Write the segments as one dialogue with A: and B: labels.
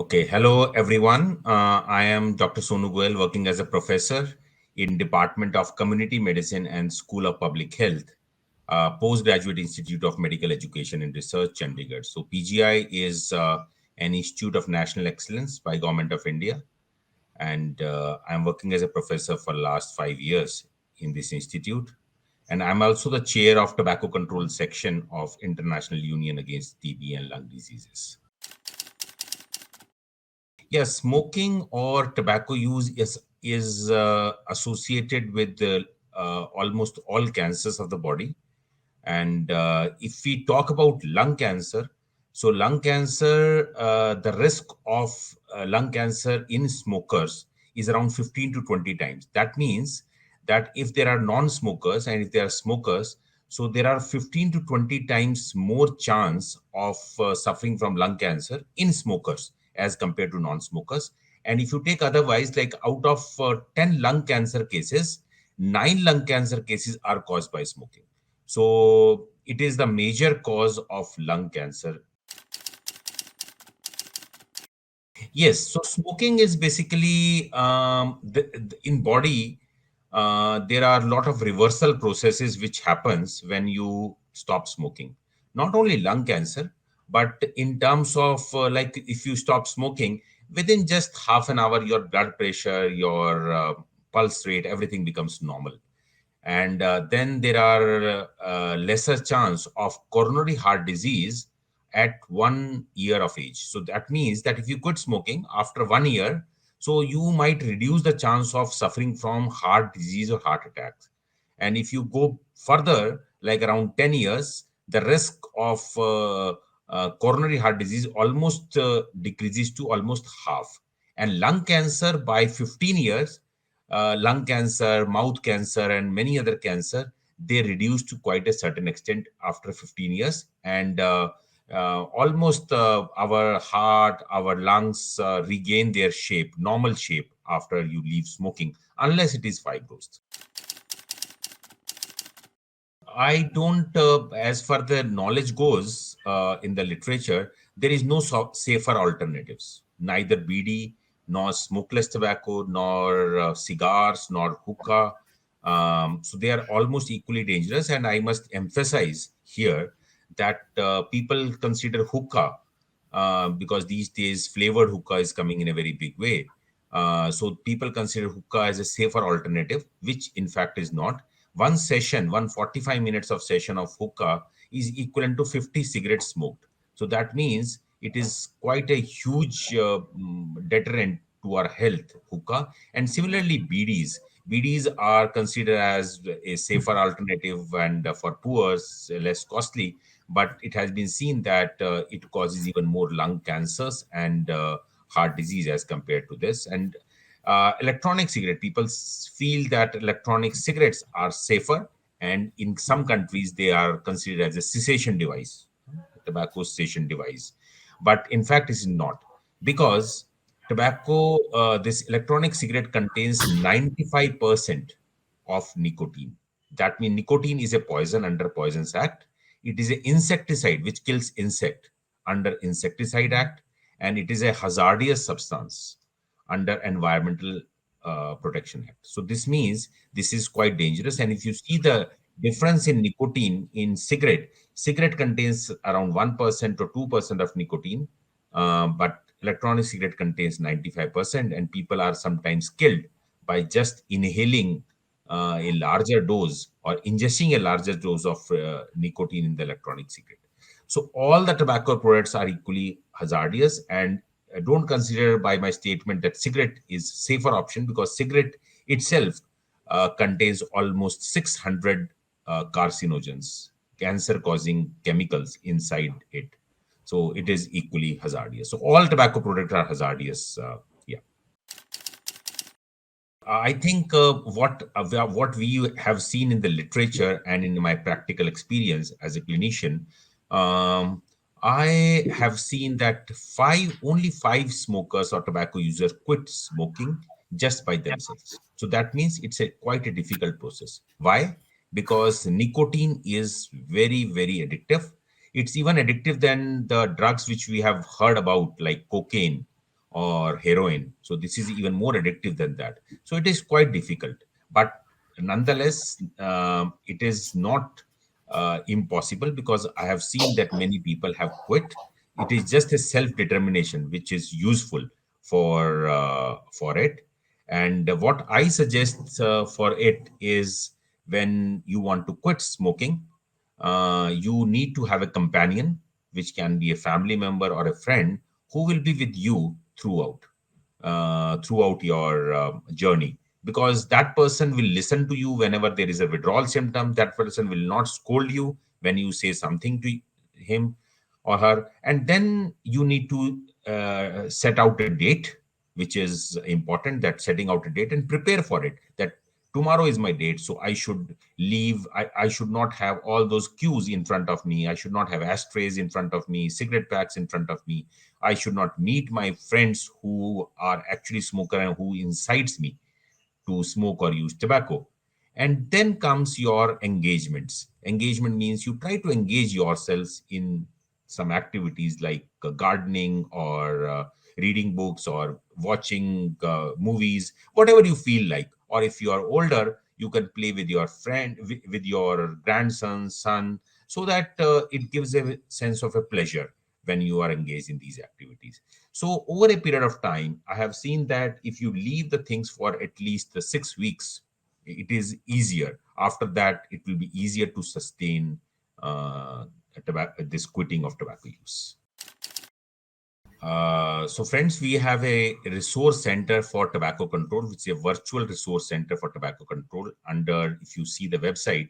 A: Okay, hello everyone. I am Dr. Sonu Goel, working as a professor in Department of Community Medicine and School of Public Health, Postgraduate Institute of Medical Education and Research, Chandigarh. So PGI is an Institute of National Excellence by Government of India, and I'm working as a professor for the last 5 years in this institute. And I'm also the chair of Tobacco Control Section of International Union Against TB and Lung Diseases. Yes, smoking or tobacco use is associated with almost all cancers of the body. And if we talk about lung cancer, so lung cancer, the risk of lung cancer in smokers is around 15 to 20 times. That means that if there are non-smokers and if there are smokers, so there are 15 to 20 times more chance of suffering from lung cancer in smokers as compared to non-smokers. And if you take otherwise, like out of 10 lung cancer cases, 9 lung cancer cases are caused by smoking. So it is the major cause of lung cancer. Yes, so smoking is basically in body. There are a lot of reversal processes which happens when you stop smoking. Not only lung cancer, but in terms of like if you stop smoking, within just half an hour, your blood pressure, your pulse rate, everything becomes normal. And then there are lesser chance of coronary heart disease at 1 year of age. So that means that if you quit smoking after 1 year, so you might reduce the chance of suffering from heart disease or heart attacks. And if you go further, like around 10 years, the risk of coronary heart disease almost decreases to almost half. And lung cancer by 15 years, lung cancer, mouth cancer, and many other cancer, they reduce to quite a certain extent after 15 years. And almost our heart, our lungs regain their shape, normal shape after you leave smoking, unless it is fibrosed. I don't, as far the knowledge goes in the literature, there is no safer alternatives, neither BD, nor smokeless tobacco, nor cigars, nor hookah. So they are almost equally dangerous. And I must emphasize here that people consider hookah because these days flavored hookah is coming in a very big way. So people consider hookah as a safer alternative, which in fact is not. One session, 145 minutes of session of hookah is equivalent to 50 cigarettes smoked. So that means it is quite a huge deterrent to our health, hookah. And similarly, BDs. BDs are considered as a safer alternative and for poor, less costly. But it has been seen that it causes even more lung cancers and heart disease as compared to this. And electronic cigarette, people feel that electronic cigarettes are safer, and in some countries they are considered as a cessation device, tobacco cessation device. But in fact, it is not, because tobacco, this electronic cigarette contains 95% of nicotine. That means nicotine is a poison under Poisons Act. It is an insecticide which kills insect under Insecticide Act, and it is a hazardous substance under Environmental Protection Act. So this means this is quite dangerous. And if you see the difference in nicotine in cigarette contains around 1% or 2% of nicotine, but electronic cigarette contains 95%, and people are sometimes killed by just inhaling a larger dose or ingesting a larger dose of nicotine in the electronic cigarette. So all the tobacco products are equally hazardous, and don't consider by my statement that cigarette is safer option, because cigarette itself contains almost 600 carcinogens, cancer causing chemicals inside it. So it is equally hazardous. So all tobacco products are hazardous. Yeah. I think what we have seen in the literature and in my practical experience as a clinician, um, I have seen that only five smokers or tobacco users quit smoking just by themselves. So that means it's quite a difficult process. Why? Because nicotine is very, very addictive. It's even addictive than the drugs which we have heard about, like cocaine or heroin. So this is even more addictive than that. So it is quite difficult. But nonetheless, it is not impossible, because I have seen that many people have quit. It is just a self-determination which is useful for it. And what I suggest for it is, when you want to quit smoking, you need to have a companion, which can be a family member or a friend, who will be with you throughout your journey, because that person will listen to you whenever there is a withdrawal symptom. That person will not scold you when you say something to him or her. And then you need to set out a date, which is important, that setting out a date and prepare for it, that tomorrow is my date, so I should leave. I should not have all those cues in front of me. I should not have ashtrays in front of me, cigarette packs in front of me. I should not meet my friends who are actually smoker and who incites me to smoke or use tobacco. And then comes your engagements. Engagement means you try to engage yourselves in some activities like gardening, or reading books, or watching movies, whatever you feel like. Or if you are older, you can play with your friend, with your grandson, son, so that it gives a sense of a pleasure when you are engaged in these activities. So over a period of time, I have seen that if you leave the things for at least the 6 weeks, it is easier. After that, it will be easier to sustain this quitting of tobacco use. So friends, we have a resource center for tobacco control, which is a virtual resource center for tobacco control under, if you see the website,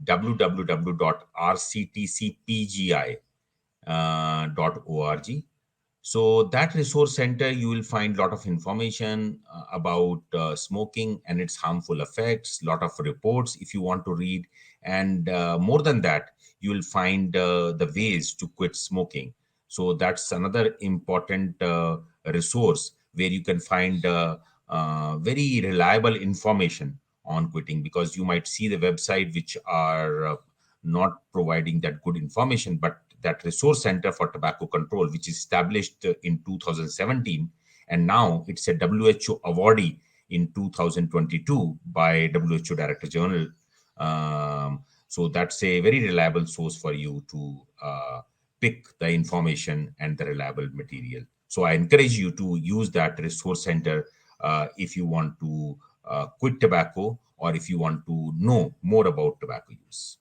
A: www.rctcpgi.org. So that resource center, you will find a lot of information about smoking and its harmful effects, lot of reports if you want to read. And more than that, you will find the ways to quit smoking. So that's another important resource where you can find very reliable information on quitting, because you might see the website which are not providing that good information. But that resource center for tobacco control, which is established in 2017, and now it's a WHO awardee in 2022 by WHO Director General. So that's a very reliable source for you to pick the information and the reliable material. So I encourage you to use that resource center if you want to quit tobacco, or if you want to know more about tobacco use.